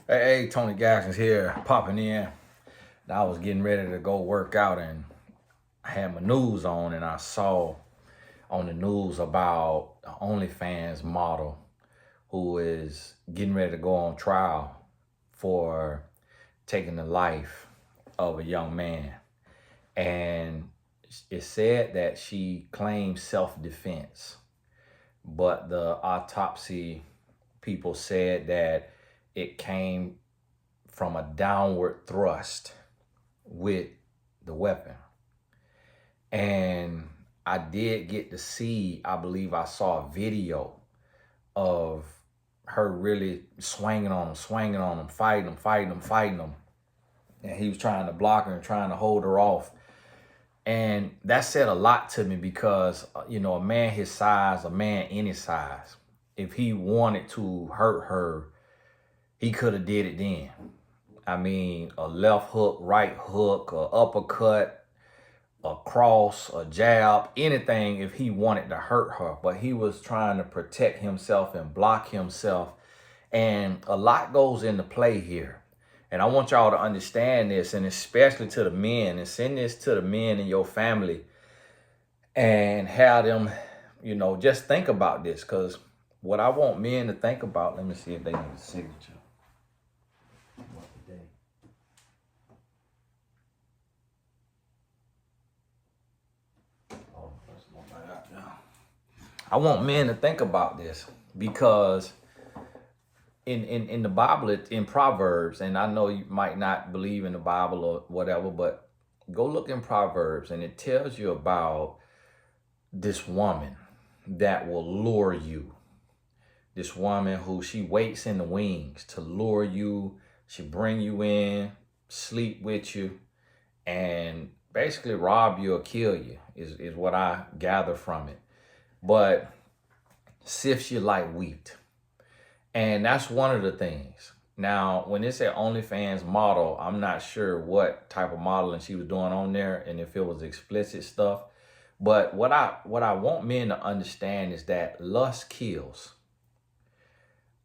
Hey, Tony Gaskins here, popping in. I was getting ready to go work out and I had my news on and I saw on the news about the OnlyFans model who is getting ready to go on trial for taking the life of a young man. And it said that she claimed self-defense, but the autopsy people said that it came from a downward thrust with the weapon. And I did get to see, I believe I saw a video of her really swinging on him, fighting him. And he was trying to block her and trying to hold her off. And that said a lot to me because, a man his size, a man any size, if he wanted to hurt her, he could have did it then. I mean, a left hook, right hook, a uppercut, a cross, a jab, anything if he wanted to hurt her. But he was trying to protect himself and block himself. And a lot goes into play here. And I want y'all to understand this, and especially to the men, and send this to the men in your family and have them, just think about this. Because what I want men to think about, let me see if they need a signature. I want men to think about this because in the Bible, in Proverbs, and I know you might not believe in the Bible or whatever, but go look in Proverbs and it tells you about this woman that will lure you. This woman who she waits in the wings to lure you. She bring you in, sleep with you, and basically rob you or kill you is what I gather from it. But sifts you like wheat. And that's one of the things. Now, when it's an OnlyFans model, I'm not sure what type of modeling she was doing on there and if it was explicit stuff. But what I want men to understand is that lust kills.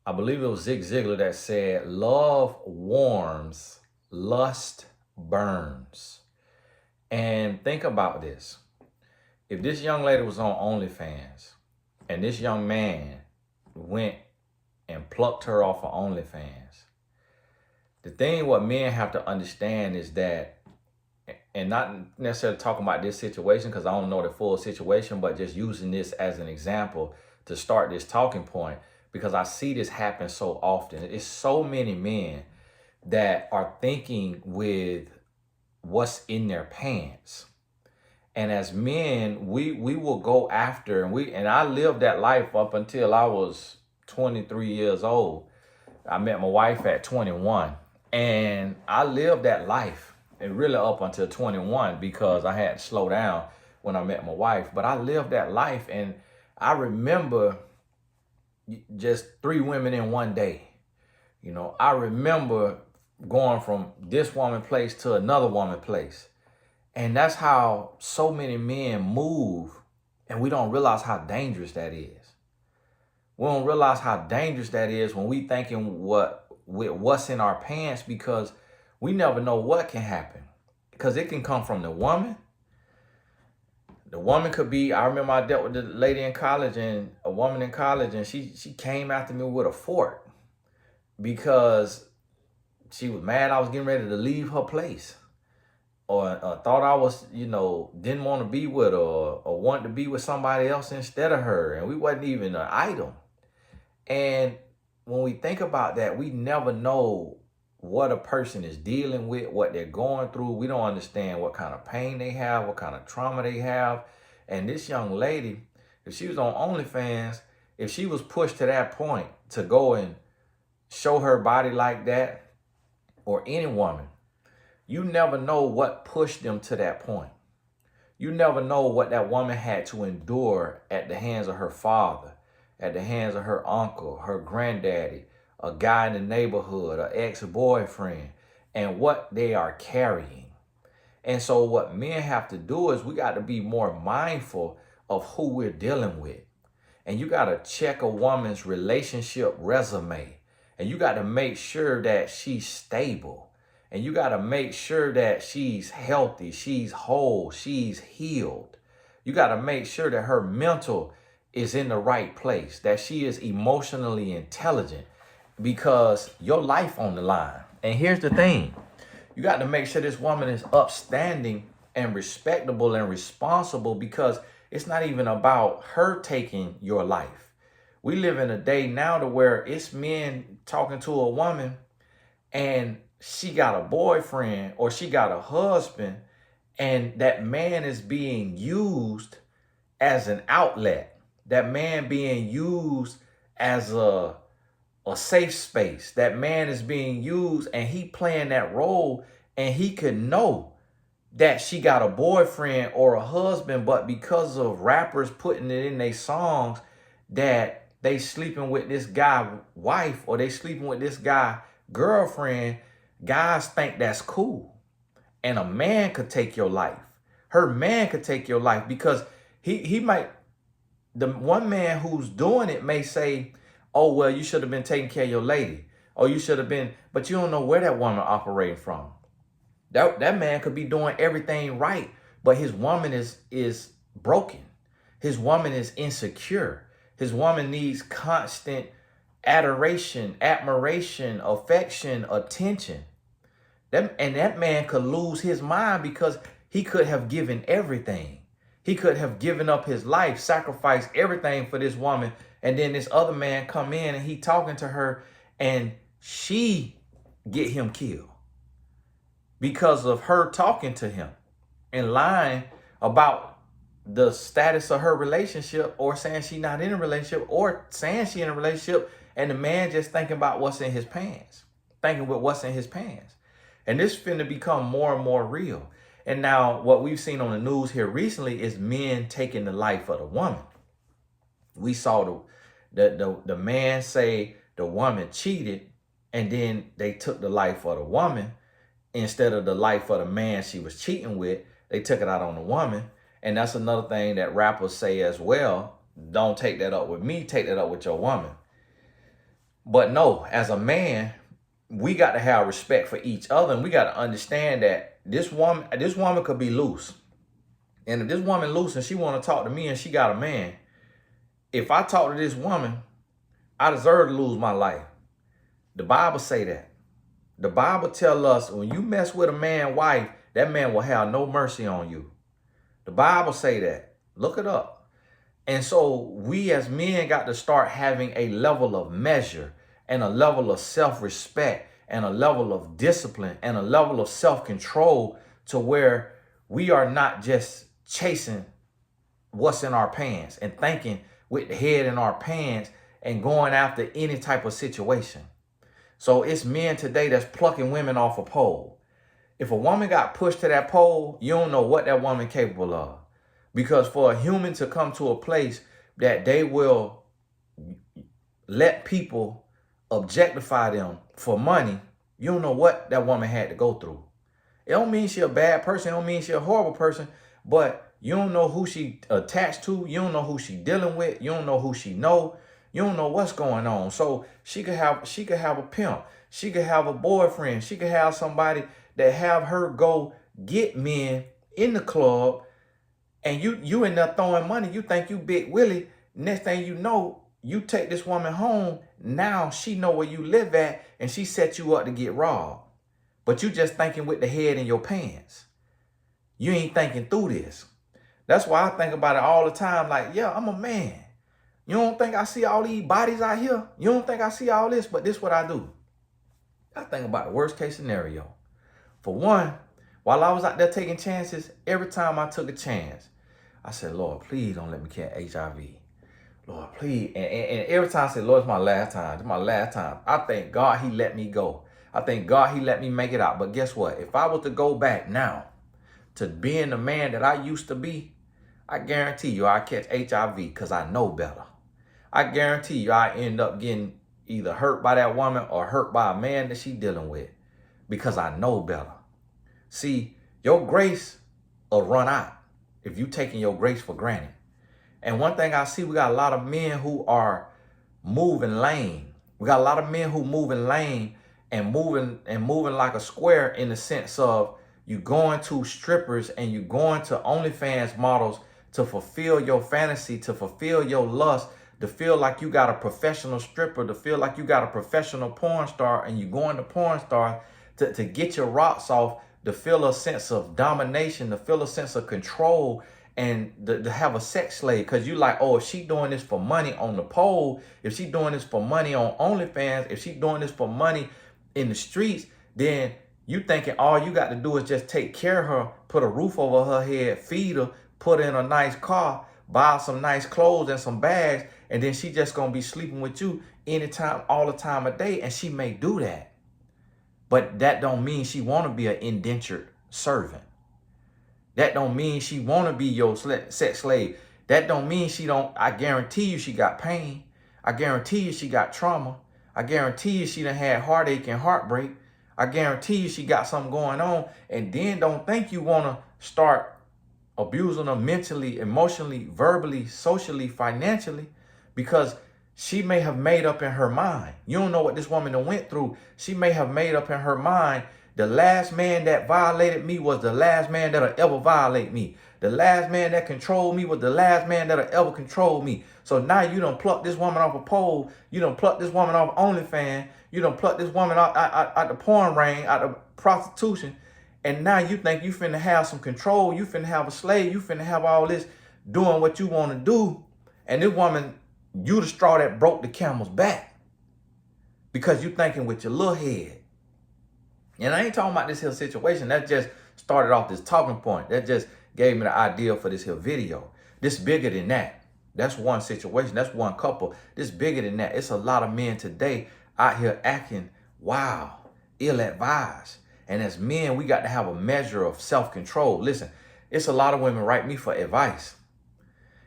I believe it was Zig Ziglar that said, love warms, lust burns. And think about this. If this young lady was on OnlyFans and this young man went and plucked her off of OnlyFans, the thing what men have to understand is that, and not necessarily talking about this situation because I don't know the full situation, but just using this as an example to start this talking point, because I see this happen so often. It's so many men that are thinking with what's in their pants. And as men, we will go after, and I lived that life up until I was 23 years old. I met my wife at 21, and I lived that life, and really up until 21 because I had to slow down when I met my wife. But I lived that life, and I remember just 3 women in one day. I remember going from this woman place to another woman place. And that's how so many men move, and we don't realize how dangerous that is. We don't realize how dangerous that is when we thinking what's in our pants, because we never know what can happen. Because it can come from the woman. The woman could be, I remember I dealt with a lady in college, and a woman in college, and she came after me with a fork because she was mad I was getting ready to leave her place. Or thought I was, didn't want to be with her, or wanted to be with somebody else instead of her. And we wasn't even an item. And when we think about that, we never know what a person is dealing with, what they're going through. We don't understand what kind of pain they have, what kind of trauma they have. And this young lady, if she was on OnlyFans, if she was pushed to that point to go and show her body like that, or any woman, you never know what pushed them to that point. You never know what that woman had to endure at the hands of her father, at the hands of her uncle, her granddaddy, a guy in the neighborhood, an ex-boyfriend, and what they are carrying. And so what men have to do is we got to be more mindful of who we're dealing with. And you got to check a woman's relationship resume And you got to make sure that she's stable. And you got to make sure that she's healthy, she's whole, she's healed. You got to make sure that her mental is in the right place, that she is emotionally intelligent, because your life on the line. And here's the thing. You got to make sure this woman is upstanding and respectable and responsible, because it's not even about her taking your life. We live in a day now to where it's men talking to a woman and she got a boyfriend or she got a husband, and that man is being used as an outlet. That man being used as a safe space. That man is being used and he playing that role, and he could know that she got a boyfriend or a husband, but because of rappers putting it in their songs that they sleeping with this guy wife or they sleeping with this guy girlfriend, guys think that's cool. And a man could take your life. Her man could take your life, because he might, the one man who's doing it may say, oh, well, you should have been taking care of your lady. Or you should have been, but you don't know where that woman operating from. That man could be doing everything right, but his woman is broken. His woman is insecure. His woman needs constant adoration, admiration, affection, attention. That man could lose his mind, because he could have given everything. He could have given up his life, sacrificed everything for this woman. And then this other man come in and he talking to her and she get him killed because of her talking to him and lying about the status of her relationship, or saying she not in a relationship, or saying she in a relationship, and the man just thinking about what's in his pants, thinking with what's in his pants. And this finna become more and more real. And now what we've seen on the news here recently is men taking the life of the woman. We saw the man say the woman cheated, and then they took the life of the woman instead of the life of the man she was cheating with. They took it out on the woman. And that's another thing that rappers say as well. Don't take that up with me, take that up with your woman. But no, as a man, we got to have respect for each other, and we got to understand that this woman could be loose. And if this woman loose and she want to talk to me and she got a man, if I talk to this woman, I deserve to lose my life. The Bible say that. The Bible tell us when you mess with a man's wife, that man will have no mercy on you. The Bible say that. Look it up. And so we as men got to start having a level of measure and a level of self-respect and a level of discipline and a level of self-control, to where we are not just chasing what's in our pants and thinking with the head in our pants and going after any type of situation. So it's men today that's plucking women off a pole. If a woman got pushed to that pole, you don't know what that woman capable of. Because for a human to come to a place that they will let people objectify them for money, you don't know what that woman had to go through. It don't mean she a bad person. It don't mean she a horrible person. But you don't know who she attached to. You don't know who she dealing with. You don't know who she know. You don't know what's going on. So she could have a pimp. She could have a boyfriend. She could have somebody that have her go get men in the club, and you end up throwing money. You think you Big Willie. Next thing you know, you take this woman home. Now she know where you live at, and she set you up to get robbed. But you just thinking with the head in your pants. You ain't thinking through this. That's why I think about it all the time. Like, yeah, I'm a man. You don't think I see all these bodies out here? You don't think I see all this? But this is what I do. I think about the worst case scenario. For one, while I was out there taking chances, every time I took a chance, I said, Lord, please don't let me catch HIV. Lord, please. And every time I said, Lord, it's my last time. It's my last time. I thank God he let me go. I thank God he let me make it out. But guess what? If I was to go back now to being the man that I used to be, I guarantee you I catch HIV because I know better. I guarantee you I end up getting either hurt by that woman or hurt by a man that she dealing with because I know better. See, your grace will run out if you taking your grace for granted. And one thing I see, we got a lot of men who are moving lame. We got a lot of men who moving lame and moving like a square, in the sense of you going to strippers and you going to OnlyFans models to fulfill your fantasy, to fulfill your lust, to feel like you got a professional stripper, to feel like you got a professional porn star, and you going to porn star to get your rocks off, to feel a sense of domination, to feel a sense of control, and to have a sex slave. Because you like, oh, if she doing this for money on the pole, if she doing this for money on OnlyFans, if she doing this for money in the streets, then you thinking all you got to do is just take care of her, put a roof over her head, feed her, put her in a nice car, buy some nice clothes and some bags, and then she just gonna be sleeping with you anytime, all the time of day. And she may do that, but that don't mean she want to be an indentured servant. That don't mean she want to be your sex slave. That don't mean she don't. I guarantee you she got pain. I guarantee you she got trauma. I guarantee you she done had heartache and heartbreak. I guarantee you she got something going on. And then don't think you want to start abusing her mentally, emotionally, verbally, socially, financially, because she may have made up in her mind. You don't know what this woman done went through. She may have made up in her mind, the last man that violated me was the last man that'll ever violate me. The last man that controlled me was the last man that'll ever control me. So now you done pluck this woman off a pole. You done pluck this woman off OnlyFans. You done pluck this woman out the porn ring, out of prostitution. And now you think you finna have some control. You finna have a slave. You finna have all this doing what you want to do. And this woman, you the straw that broke the camel's back, because you thinking with your little head. And I ain't talking about this here situation. That just started off this talking point. That just gave me the idea for this here video. This bigger than that. That's one situation. That's one couple. This bigger than that. It's a lot of men today out here acting wild, ill-advised. And as men, we got to have a measure of self-control. Listen, it's a lot of women write me for advice.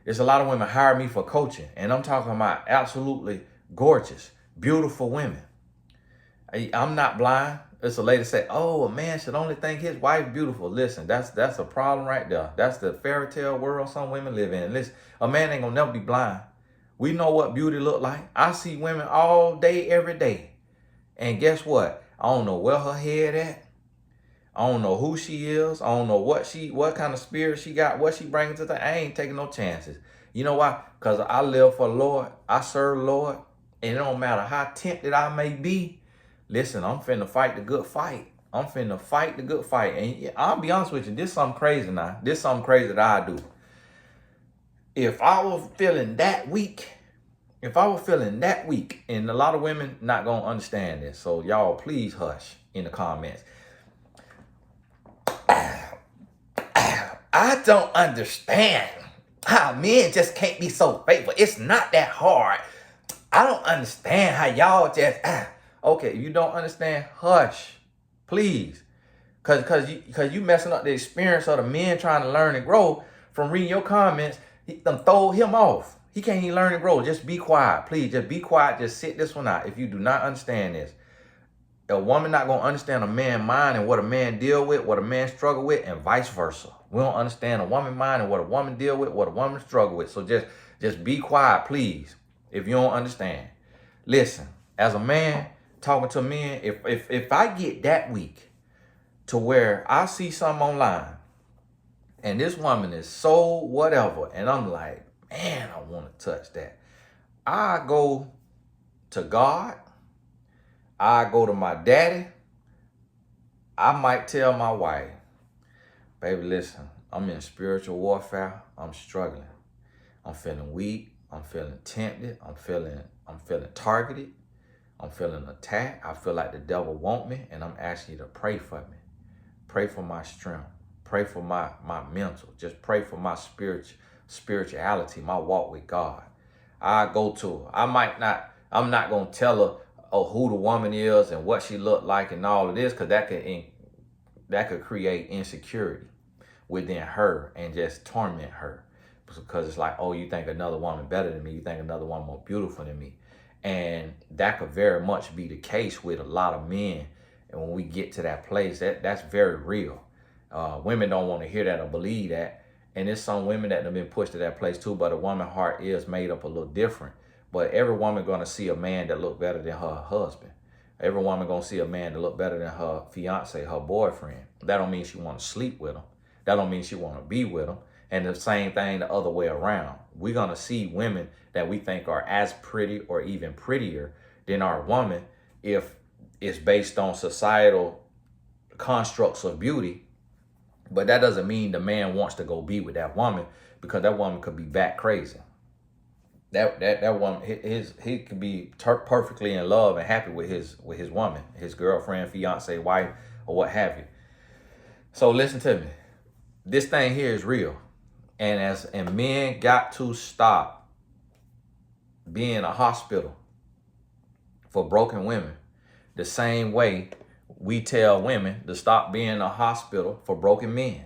It's a lot of women hire me for coaching. And I'm talking about absolutely gorgeous, beautiful women. I'm not blind. It's a lady say, oh, a man should only think his wife beautiful. Listen, that's a problem right there. That's the fairy tale world some women live in. Listen, a man ain't gonna never be blind. We know what beauty look like. I see women all day, every day. And guess what? I don't know where her head at. I don't know who she is. I don't know what kind of spirit she got, what she brings to the. I ain't taking no chances. You know why? Because I live for the Lord. I serve the Lord. And it don't matter how tempted I may be. Listen, I'm finna fight the good fight. I'm finna fight the good fight. And I'll be honest with you, this is something crazy now. This is something crazy that I do. If I was feeling that weak, and a lot of women not gonna understand this, so y'all please hush in the comments. I don't understand how men just can't be so faithful. It's not that hard. I don't understand how y'all just... Okay, you don't understand, hush, please. Cause you messing up the experience of the men trying to learn and grow from reading your comments. Them throw him off. He can't even learn and grow. Just be quiet, please. Just be quiet. Just sit this one out. If you do not understand this, a woman not gonna understand a man's mind and what a man deal with, what a man struggle with, and vice versa. We don't understand a woman's mind and what a woman deal with, what a woman struggle with. So just be quiet, please. If you don't understand, listen. As a man talking to men, if I get that weak to where I see something online and this woman is so whatever, and I'm like, man, I want to touch that, I go to God, I go to my daddy, I might tell my wife, baby, listen, I'm in spiritual warfare, I'm struggling, I'm feeling weak, I'm feeling tempted, I'm feeling targeted, I'm feeling attacked. I feel like the devil want me, and I'm asking you to pray for me. Pray for my strength. Pray for my mental. Just pray for my spirituality, my walk with God. I go to her. I'm not going to tell her who the woman is and what she look like and all of this, because that could create insecurity within her and just torment her. Because it's like, oh, you think another woman better than me. You think another woman more beautiful than me. And that could very much be the case with a lot of men. And when we get to that place, that's very real. Women don't want to hear that or believe that. And there's some women that have been pushed to that place too, but a woman's heart is made up a little different. But every woman gonna see a man that look better than her husband. Every woman gonna see a man that look better than her fiance, her boyfriend. That don't mean she want to sleep with him. That don't mean she want to be with him. And the same thing the other way around. We're gonna see women that we think are as pretty or even prettier than our woman if it's based on societal constructs of beauty. But that doesn't mean the man wants to go be with that woman, because that woman could be back crazy. That woman, he could be perfectly in love and happy with his woman, his girlfriend, fiance, wife, or what have you. So listen to me. This thing here is real, and men got to stop being a hospital for broken women. The same way we tell women to stop being a hospital for broken men,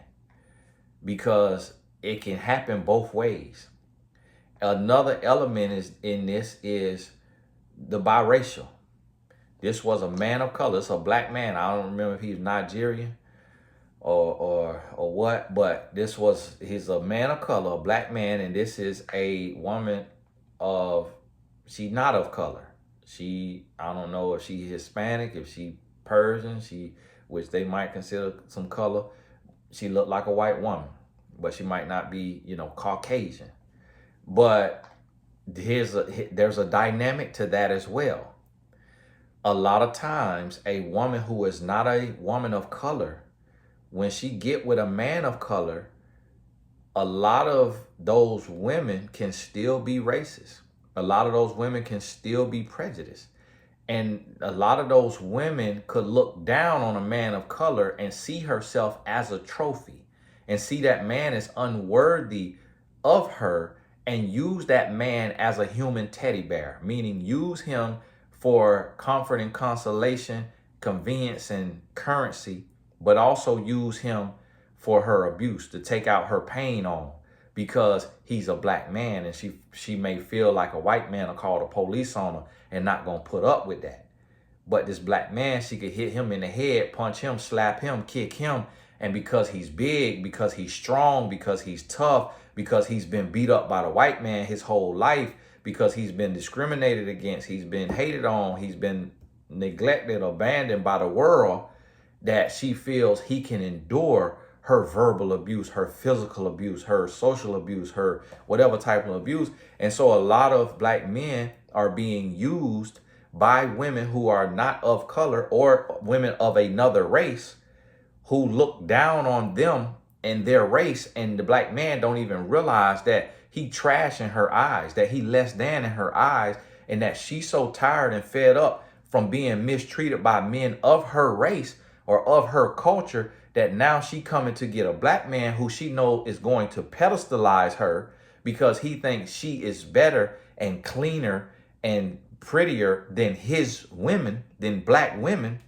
because it can happen both ways. Another element in this is the biracial. This was a man of color. It's a black man. I don't remember if he's Nigerian or what, but he's a man of color, a black man, and this is a woman she's not of color. I don't know if she's Hispanic, if she Persian, which they might consider some color. She looked like a white woman, but she might not be, Caucasian. But there's a dynamic to that as well. A lot of times, a woman who is not a woman of color, when she get with a man of color, a lot of those women can still be racist. A lot of those women can still be prejudiced. And a lot of those women could look down on a man of color and see herself as a trophy and see that man is unworthy of her, and use that man as a human teddy bear, meaning use him for comfort and consolation, convenience and currency, but also use him for her abuse, to take out her pain on, because he's a black man, and she may feel like a white man will call the police on her and not gonna put up with that. But this black man, she could hit him in the head, punch him, slap him, kick him, and because he's big, because he's strong, because he's tough, because he's been beat up by the white man his whole life, because he's been discriminated against, he's been hated on, he's been neglected, abandoned by the world, that she feels he can endure her verbal abuse, her physical abuse, her social abuse, her whatever type of abuse. And so a lot of black men are being used by women who are not of color, or women of another race, who look down on them and their race, and the black man don't even realize that he trash in her eyes, that he less than in her eyes, and that she's so tired and fed up from being mistreated by men of her race or of her culture, that now she coming to get a black man who she know is going to pedestalize her, because he thinks she is better and cleaner and prettier than his women, than black women.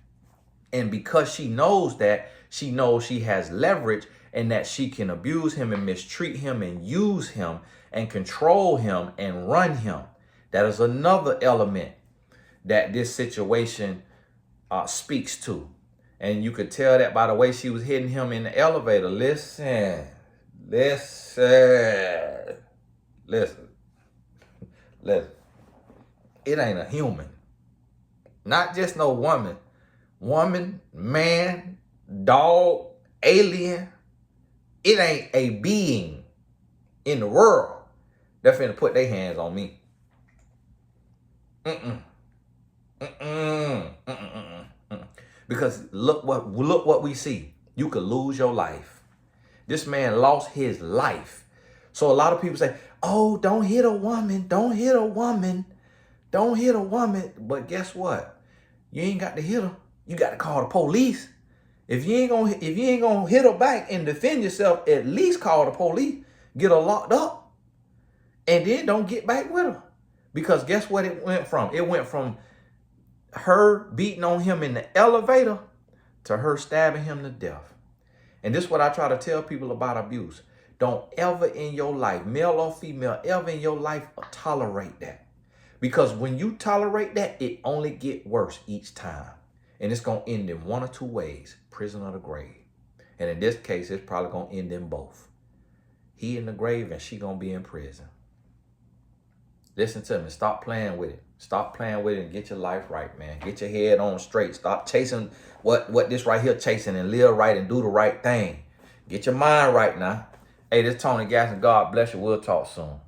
And because she knows that, she knows she has leverage, and that she can abuse him and mistreat him and use him and control him and run him. That is another element that this situation speaks to. And you could tell that by the way she was hitting him in the elevator. Listen. It ain't a human. Not just no woman. Woman, man, dog, alien. It ain't a being in the world that finna put their hands on me. Because look what we see. You could lose your life. This man lost his life. So a lot of people say, oh, don't hit a woman. Don't hit a woman. Don't hit a woman. But guess what? You ain't got to hit her. You got to call the police. If you ain't gonna hit her back and defend yourself, at least call the police, get her locked up, and then don't get back with her. Because guess what it went from? It went from her beating on him in the elevator to her stabbing him to death. And this is what I try to tell people about abuse. Don't ever in your life, male or female, ever in your life tolerate that. Because when you tolerate that, it only get worse each time. And it's going to end in one or two ways, prison or the grave. And in this case, it's probably going to end in both. He in the grave and she going to be in prison. Listen to me. Stop playing with it. Stop playing with it and get your life right, man. Get your head on straight. Stop chasing what this right here chasing, and live right and do the right thing. Get your mind right now. Hey, this Tony Gasson. God bless you. We'll talk soon.